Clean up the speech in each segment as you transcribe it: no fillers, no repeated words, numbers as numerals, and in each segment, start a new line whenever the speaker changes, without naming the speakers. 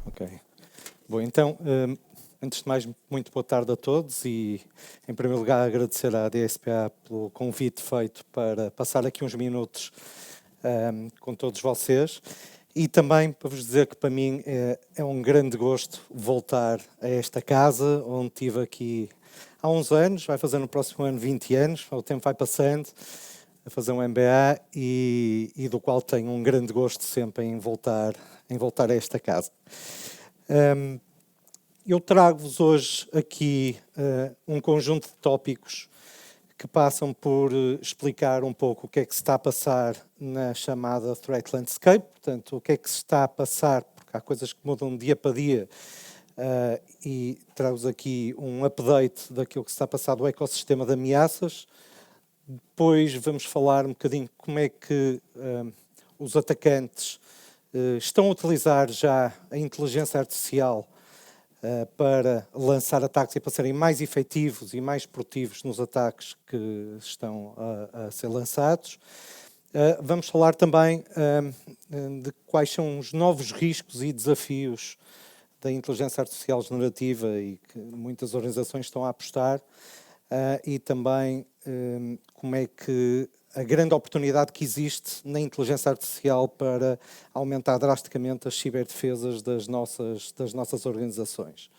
Ok. Bom, então, antes de mais, muito boa tarde a todos e, em primeiro lugar, agradecer à DSPA pelo convite feito para passar aqui uns minutos com todos vocês e também para vos dizer que para mim é um grande gosto voltar a esta casa, onde estive aqui há uns anos, vai fazer no próximo ano 20 anos, o tempo vai passando, a fazer um MBA e do qual tenho um grande gosto sempre em voltar a esta casa. Eu trago-vos hoje aqui um conjunto de tópicos que passam por explicar um pouco o que é que se está a passar na chamada Threat Landscape, portanto, o que é que se está a passar, porque há coisas que mudam de dia para dia, e trago-vos aqui um update daquilo que se está a passar do ecossistema de ameaças. Depois vamos falar um bocadinho como é que os atacantes estão a utilizar já a inteligência artificial para lançar ataques e para serem mais efetivos e mais produtivos nos ataques que estão a ser lançados. Vamos falar também de quais são os novos riscos e desafios da inteligência artificial generativa e que muitas organizações estão a apostar, e também como é que a grande oportunidade que existe na inteligência artificial para aumentar drasticamente as ciberdefesas das nossas organizações.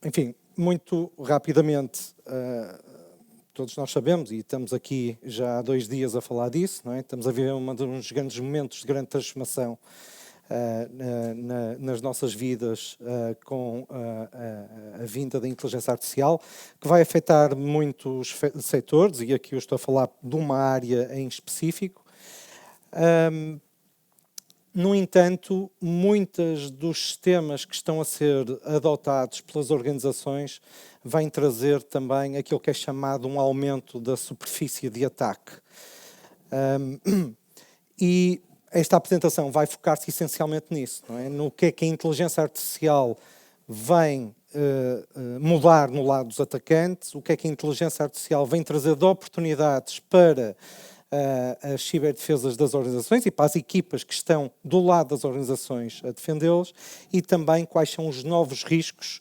Enfim, muito rapidamente, todos nós sabemos, e estamos aqui já há 2 dias a falar disso, não é? Estamos a viver um dos grandes momentos de grande transformação nas nossas vidas com a vinda da inteligência artificial, que vai afetar muitos setores, e aqui eu estou a falar de uma área em específico. No entanto, muitos dos sistemas que estão a ser adotados pelas organizações vêm trazer também aquilo que é chamado um aumento da superfície de ataque. E esta apresentação vai focar-se essencialmente nisso, não é? No que é que a inteligência artificial vem mudar no lado dos atacantes, o que é que a inteligência artificial vem trazer de oportunidades para as ciberdefesas das organizações e para as equipas que estão do lado das organizações a defendê-los, e também quais são os novos riscos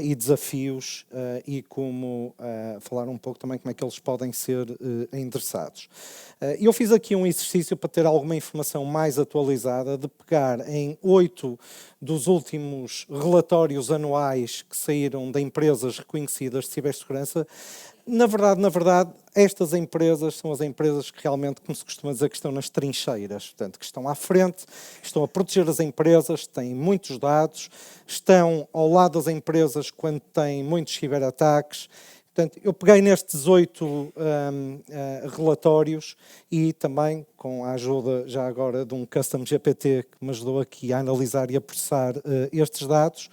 e desafios e como falar um pouco também como é que eles podem ser endereçados. Eu fiz aqui um exercício para ter alguma informação mais atualizada, de pegar em 8 dos últimos relatórios anuais que saíram de empresas reconhecidas de cibersegurança. Na verdade, estas empresas são as empresas que realmente, como se costuma dizer, que estão nas trincheiras, portanto, que estão à frente, estão a proteger as empresas, têm muitos dados, estão ao lado das empresas quando têm muitos ciberataques. Portanto, eu peguei nestes 8 relatórios e também com a ajuda já agora de um Custom GPT que me ajudou aqui a analisar e a processar estes dados,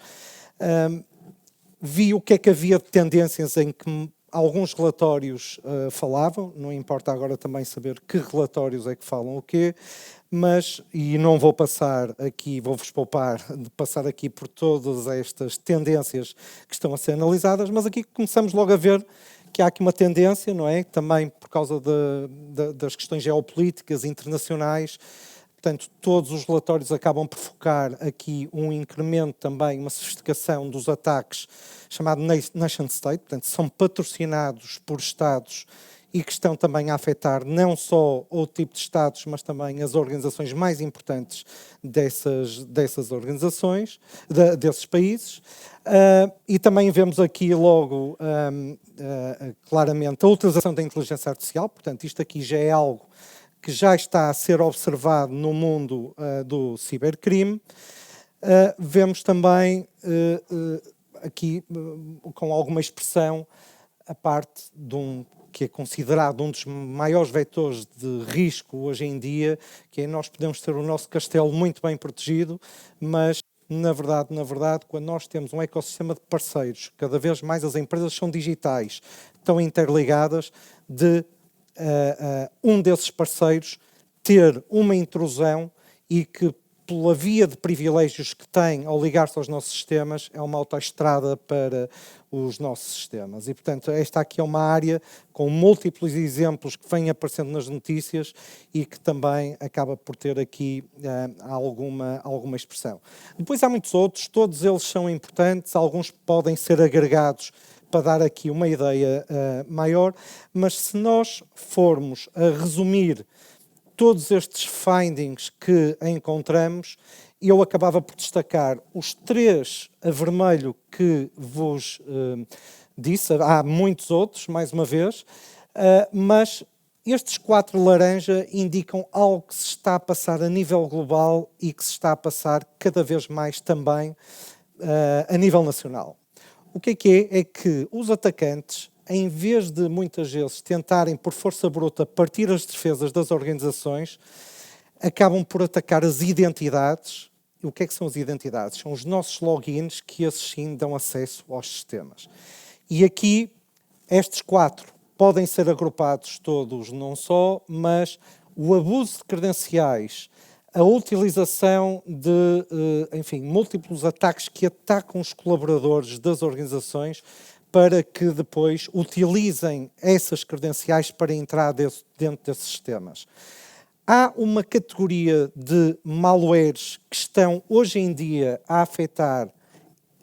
vi o que é que havia de tendências em que alguns relatórios falavam, não importa agora também saber que relatórios é que falam o quê, mas, e não vou passar aqui, vou-vos poupar de passar aqui por todas estas tendências que estão a ser analisadas, mas aqui começamos logo a ver que há aqui uma tendência, não é? Também por causa das questões geopolíticas internacionais. Portanto, todos os relatórios acabam por focar aqui um incremento também, uma sofisticação dos ataques, chamado nation state, portanto, são patrocinados por Estados e que estão também a afetar não só o tipo de Estados, mas também as organizações mais importantes dessas organizações, desses países. E também vemos aqui logo claramente a utilização da inteligência artificial, portanto, isto aqui já é algo que já está a ser observado no mundo do cibercrime. Vemos também aqui, com alguma expressão, a parte de que é considerado um dos maiores vetores de risco hoje em dia, que é nós podemos ter o nosso castelo muito bem protegido, mas na verdade, quando nós temos um ecossistema de parceiros, cada vez mais as empresas são digitais, estão interligadas, de um desses parceiros ter uma intrusão e que pela via de privilégios que tem ao ligar-se aos nossos sistemas, é uma autoestrada para os nossos sistemas. E, portanto, esta aqui é uma área com múltiplos exemplos que vêm aparecendo nas notícias e que também acaba por ter aqui alguma expressão. Depois há muitos outros, todos eles são importantes, alguns podem ser agregados para dar aqui uma ideia maior, mas se nós formos a resumir todos estes findings que encontramos, eu acabava por destacar os 3 a vermelho que vos disse, há muitos outros, mais uma vez, mas estes 4 laranja indicam algo que se está a passar a nível global e que se está a passar cada vez mais também a nível nacional. O que é que os atacantes, em vez de muitas vezes tentarem por força bruta partir as defesas das organizações, acabam por atacar as identidades. E o que é que são as identidades? São os nossos logins que esses sim dão acesso aos sistemas. E aqui, estes 4 podem ser agrupados todos num só, mas o abuso de credenciais, a utilização de, enfim, múltiplos ataques que atacam os colaboradores das organizações para que depois utilizem essas credenciais para entrar dentro desses sistemas. Há uma categoria de malwares que estão hoje em dia a afetar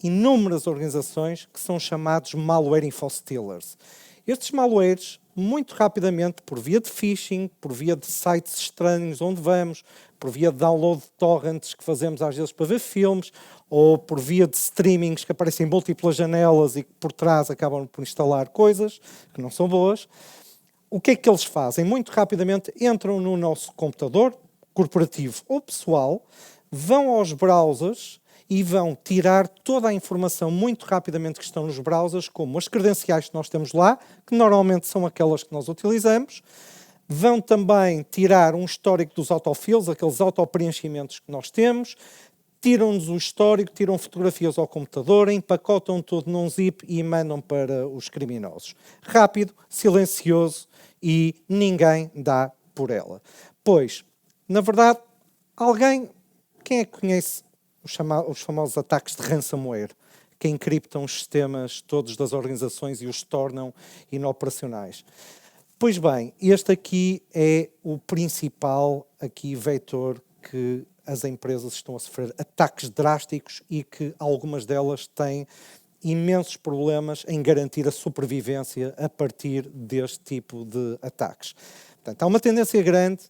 inúmeras organizações que são chamados malware infostealers. Estes malwares, muito rapidamente, por via de phishing, por via de sites estranhos onde vamos, por via de download de torrents que fazemos às vezes para ver filmes, ou por via de streamings que aparecem em múltiplas janelas e que por trás acabam por instalar coisas que não são boas. O que é que eles fazem? Muito rapidamente entram no nosso computador, corporativo ou pessoal, vão aos browsers e vão tirar toda a informação muito rapidamente que estão nos browsers, como as credenciais que nós temos lá, que normalmente são aquelas que nós utilizamos. Vão também tirar um histórico dos autofills, aqueles autopreenchimentos que nós temos, tiram-nos o histórico, tiram fotografias ao computador, empacotam tudo num zip e mandam para os criminosos. Rápido, silencioso e ninguém dá por ela. Pois, na verdade, quem é que conhece os famosos ataques de ransomware, que encriptam os sistemas todos das organizações e os tornam inoperacionais? Pois bem, este aqui é o principal vetor que as empresas estão a sofrer ataques drásticos e que algumas delas têm imensos problemas em garantir a sobrevivência a partir deste tipo de ataques. Portanto, há uma tendência grande,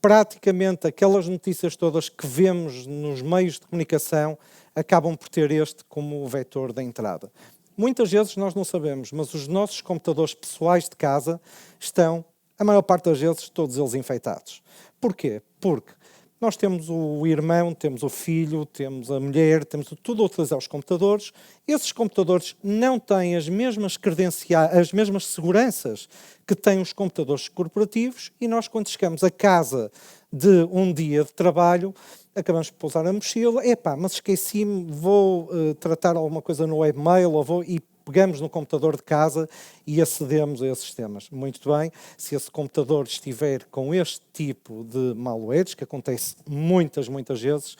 praticamente aquelas notícias todas que vemos nos meios de comunicação acabam por ter este como o vetor da entrada. Muitas vezes nós não sabemos, mas os nossos computadores pessoais de casa estão, a maior parte das vezes, todos eles infectados. Porquê? Porque nós temos o irmão, temos o filho, temos a mulher, temos tudo a utilizar os computadores. Esses computadores não têm as mesmas credenciais, as mesmas seguranças que têm os computadores corporativos e nós, quando chegamos a casa de um dia de trabalho, acabamos por pousar a mochila, mas esqueci-me, vou tratar alguma coisa no webmail e pegamos no computador de casa e acedemos a esses sistemas. Muito bem, se esse computador estiver com este tipo de malwares, que acontece muitas vezes,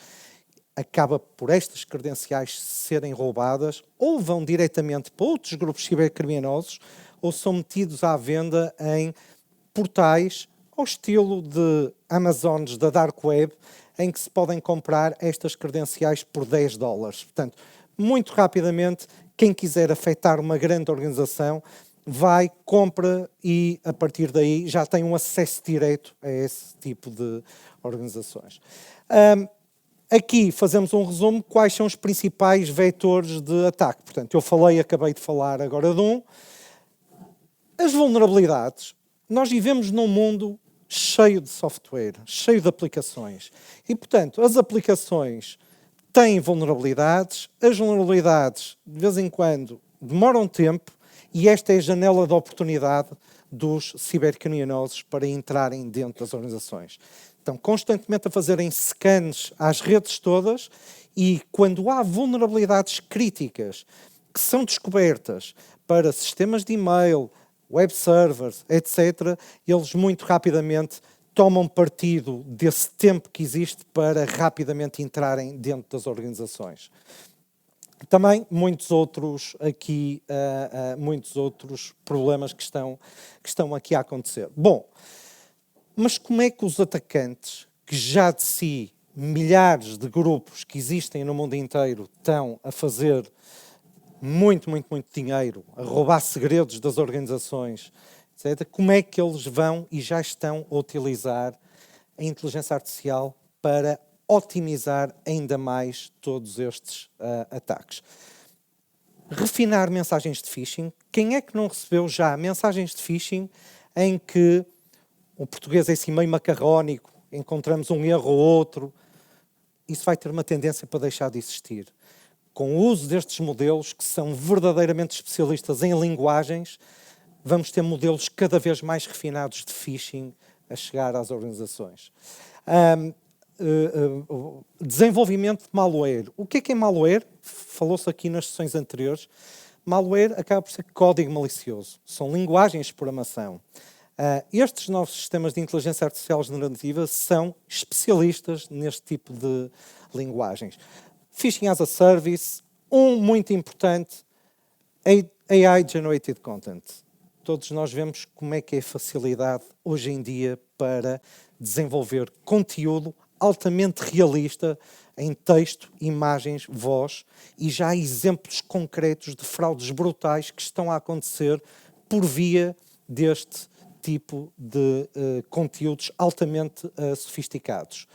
acaba por estas credenciais serem roubadas ou vão diretamente para outros grupos cibercriminosos ou são metidos à venda em portais ao estilo de Amazones da Dark Web, em que se podem comprar estas credenciais por $10. Portanto, muito rapidamente, quem quiser afetar uma grande organização vai, compra e, a partir daí, já tem um acesso direto a esse tipo de organizações. Aqui fazemos um resumo, quais são os principais vetores de ataque. Portanto, acabei de falar agora de um. As vulnerabilidades. Nós vivemos num mundo cheio de software, cheio de aplicações. E, portanto, as aplicações têm vulnerabilidades, as vulnerabilidades, de vez em quando, demoram tempo, e esta é a janela de oportunidade dos cibercriminosos para entrarem dentro das organizações. Estão constantemente a fazerem scans às redes todas e quando há vulnerabilidades críticas que são descobertas para sistemas de e-mail, web servers, etc., eles muito rapidamente tomam partido desse tempo que existe para rapidamente entrarem dentro das organizações. Também muitos outros problemas que estão aqui a acontecer. Bom, mas como é que os atacantes, que já de si milhares de grupos que existem no mundo inteiro estão a fazer muito dinheiro, a roubar segredos das organizações, etc., como é que eles vão e já estão a utilizar a inteligência artificial para otimizar ainda mais todos estes ataques? Refinar mensagens de phishing. Quem é que não recebeu já mensagens de phishing em que o português é assim meio macarrónico, encontramos um erro ou outro? Isso vai ter uma tendência para deixar de existir. Com o uso destes modelos, que são verdadeiramente especialistas em linguagens, vamos ter modelos cada vez mais refinados de phishing a chegar às organizações. Desenvolvimento de malware. O que é malware? Falou-se aqui nas sessões anteriores. Malware acaba por ser código malicioso. São linguagens de programação. Estes novos sistemas de inteligência artificial generativa são especialistas neste tipo de linguagens. Phishing as a Service, muito importante, AI-Generated Content. Todos nós vemos como é que é a facilidade hoje em dia para desenvolver conteúdo altamente realista em texto, imagens, voz, e já há exemplos concretos de fraudes brutais que estão a acontecer por via deste tipo de conteúdos altamente sofisticados.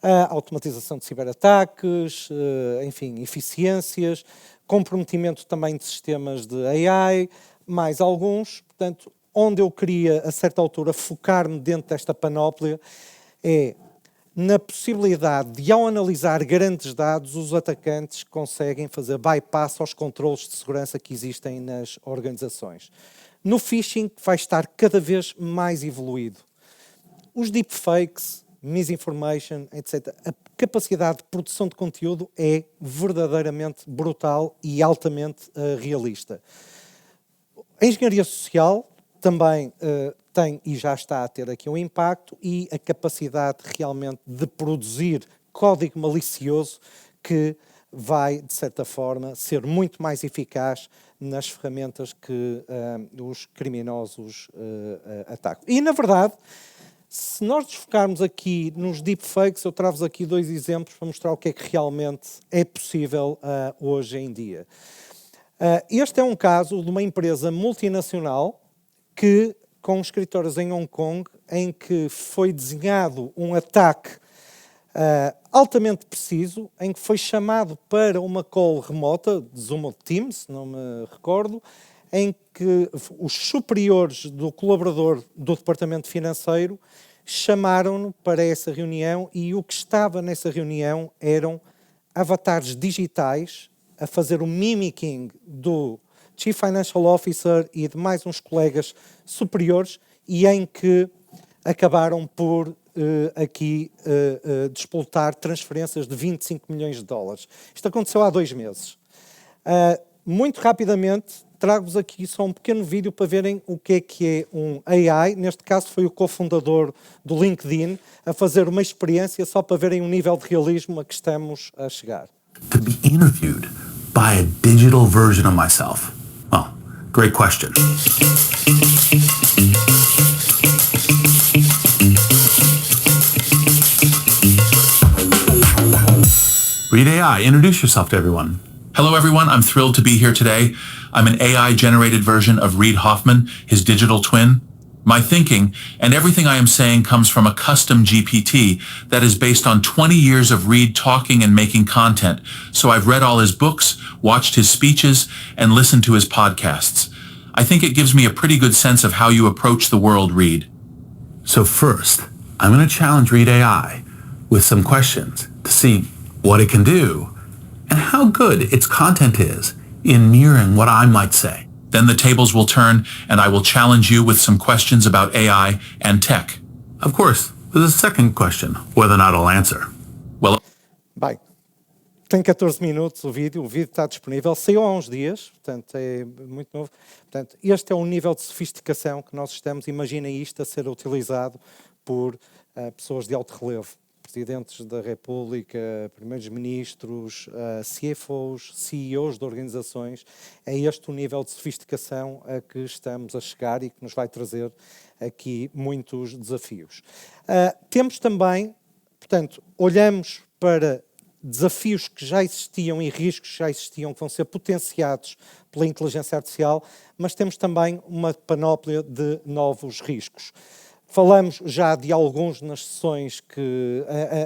A automatização de ciberataques, enfim, eficiências, comprometimento também de sistemas de AI, mais alguns. Portanto, onde eu queria, a certa altura, focar-me dentro desta panóplia é na possibilidade de, ao analisar grandes dados, os atacantes conseguem fazer bypass aos controles de segurança que existem nas organizações. No phishing vai estar cada vez mais evoluído. Os deepfakes, misinformation, etc. A capacidade de produção de conteúdo é verdadeiramente brutal e altamente realista. A engenharia social também tem e já está a ter aqui um impacto, e a capacidade realmente de produzir código malicioso que vai, de certa forma, ser muito mais eficaz nas ferramentas que os criminosos atacam. E, na verdade, se nós nos focarmos aqui nos deepfakes, eu trago-vos aqui 2 exemplos para mostrar o que é que realmente é possível hoje em dia. Este é um caso de uma empresa multinacional que, com escritórios em Hong Kong, em que foi desenhado um ataque altamente preciso, em que foi chamado para uma call remota, de Zoom ou Teams, não me recordo, em que os superiores do colaborador do departamento financeiro chamaram-no para essa reunião, e o que estava nessa reunião eram avatares digitais a fazer o mimicking do Chief Financial Officer e de mais uns colegas superiores, e em que acabaram por despoltar transferências de 25 milhões de dólares. Isto aconteceu há 2 meses. Muito rapidamente, trago-vos aqui só um pequeno vídeo para verem o que é um AI. Neste caso foi o cofundador do LinkedIn a fazer uma experiência só para verem o nível de realismo a que estamos a chegar.
To be interviewed by a digital version of myself? Well, great question. Read AI, introduce yourself to everyone.
Hello, everyone. I'm thrilled to be here today. I'm an AI-generated version of Reid Hoffman, his digital twin. My thinking and everything I am saying comes from a custom GPT that is based on 20 years of Reid talking and making content. So I've read all his books, watched his speeches, and listened to his podcasts. I think it gives me a pretty good sense of how you approach the world, Reid.
So first, I'm going to challenge Read AI with some questions to see what it can do and how good its content is in mirroring what I might say.
Then the tables will turn, and I will challenge you with some questions about AI and tech.
Of course, there's a second question, whether or not I'll answer.
Well,
Bem, tem 14 minutos o vídeo está disponível, saiu há uns dias, portanto é muito novo. Portanto, este é o nível de sofisticação que nós estamos, imaginem isto a ser utilizado por pessoas de alto relevo, presidentes da República, primeiros-ministros, CFOs, CEOs de organizações. É este o nível de sofisticação a que estamos a chegar e que nos vai trazer aqui muitos desafios. Temos também, portanto, olhamos para desafios que já existiam e riscos que já existiam, que vão ser potenciados pela inteligência artificial, mas temos também uma panóplia de novos riscos. Falamos já de alguns nas sessões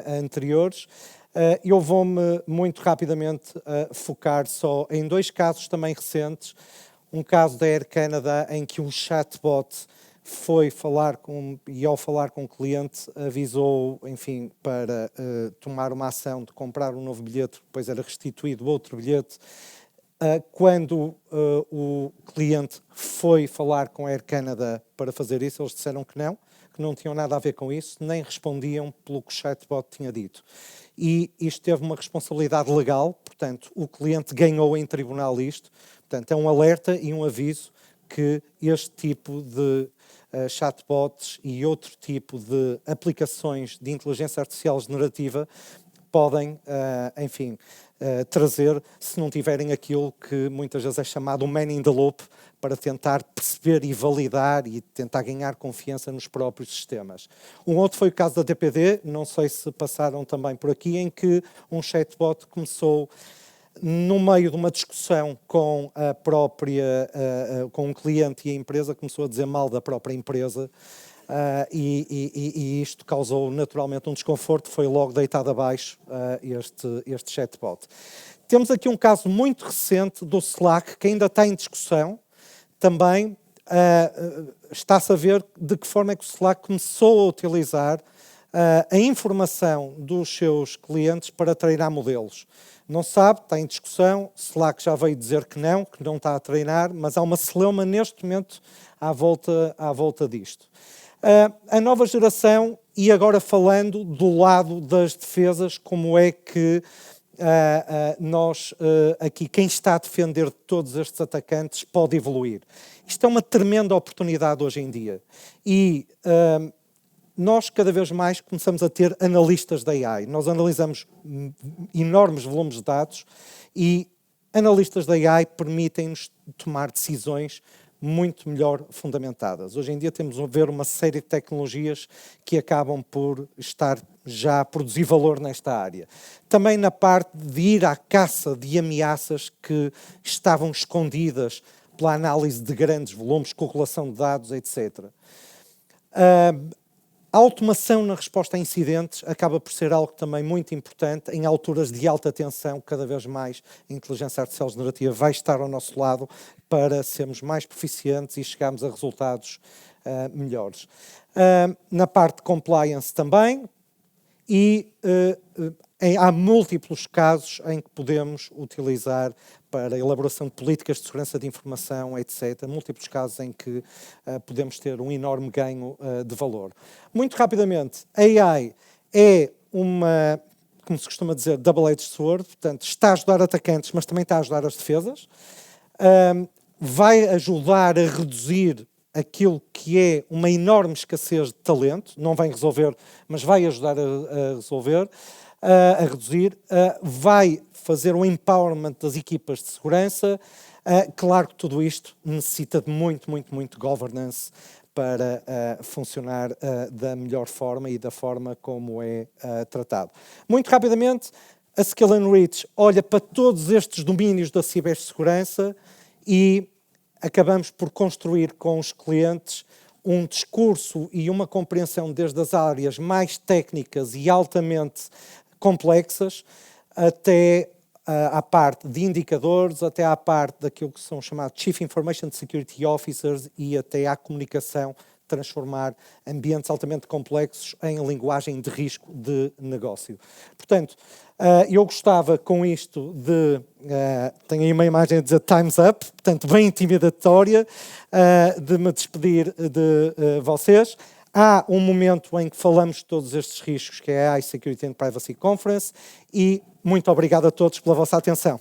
anteriores. Eu vou-me muito rapidamente focar só em 2 casos também recentes. Um caso da Air Canada em que um chatbot foi falar e ao falar com o cliente avisou, enfim, para tomar uma ação de comprar um novo bilhete, depois era restituído outro bilhete. Quando o cliente foi falar com a Air Canada para fazer isso, eles disseram que não tinham nada a ver com isso, nem respondiam pelo que o chatbot tinha dito. E isto teve uma responsabilidade legal, portanto, o cliente ganhou em tribunal isto. Portanto, é um alerta e um aviso que este tipo de chatbots e outro tipo de aplicações de inteligência artificial generativa podem, enfim, trazer, se não tiverem aquilo que muitas vezes é chamado um man in the loop, para tentar perceber e validar e tentar ganhar confiança nos próprios sistemas. Um outro foi o caso da DPD, não sei se passaram também por aqui, em que um chatbot começou, no meio de uma discussão com a própria, com um cliente e a empresa, começou a dizer mal da própria empresa, e isto causou naturalmente um desconforto, foi logo deitado abaixo este chatbot. Temos aqui um caso muito recente do Slack, que ainda está em discussão. Também está-se a ver de que forma é que o Slack começou a utilizar a informação dos seus clientes para treinar modelos. Não se sabe, está em discussão, Slack já veio dizer que não está a treinar, mas há uma celeuma neste momento à volta disto. A nova geração, e agora falando do lado das defesas, como é que nós, aqui, quem está a defender todos estes atacantes pode evoluir. Isto é uma tremenda oportunidade hoje em dia. E nós, cada vez mais, começamos a ter analistas da AI. Nós analisamos enormes volumes de dados e analistas da AI permitem-nos tomar decisões muito melhor fundamentadas. Hoje em dia temos a ver uma série de tecnologias que acabam por estar já a produzir valor nesta área. Também na parte de ir à caça de ameaças que estavam escondidas pela análise de grandes volumes, correlação de dados, etc. A automação na resposta a incidentes acaba por ser algo também muito importante. Em alturas de alta tensão, cada vez mais a inteligência artificial generativa vai estar ao nosso lado para sermos mais proficientes e chegarmos a resultados melhores. Na parte de compliance também, e há múltiplos casos em que podemos utilizar para a elaboração de políticas de segurança de informação, etc. Múltiplos casos em que podemos ter um enorme ganho de valor. Muito rapidamente, a AI é uma, como se costuma dizer, double-edged sword, portanto, está a ajudar atacantes, mas também está a ajudar as defesas. Vai ajudar a reduzir aquilo que é uma enorme escassez de talento, não vai resolver, mas vai ajudar a resolver, a reduzir, vai fazer um empowerment das equipas de segurança. Claro que tudo isto necessita de muito governance para funcionar da melhor forma e da forma como é tratado. Muito rapidamente, a Skill and Reach olha para todos estes domínios da cibersegurança e acabamos por construir com os clientes um discurso e uma compreensão desde as áreas mais técnicas e altamente complexas até à parte de indicadores, até à parte daquilo que são chamados Chief Information Security Officers e até à comunicação, transformar ambientes altamente complexos em linguagem de risco de negócio. Portanto, eu gostava com isto de... tenho aí uma imagem a dizer Time's Up, portanto, bem intimidatória, de me despedir de vocês. Há um momento em que falamos de todos estes riscos, que é a AI Security and Privacy Conference, e muito obrigado a todos pela vossa atenção.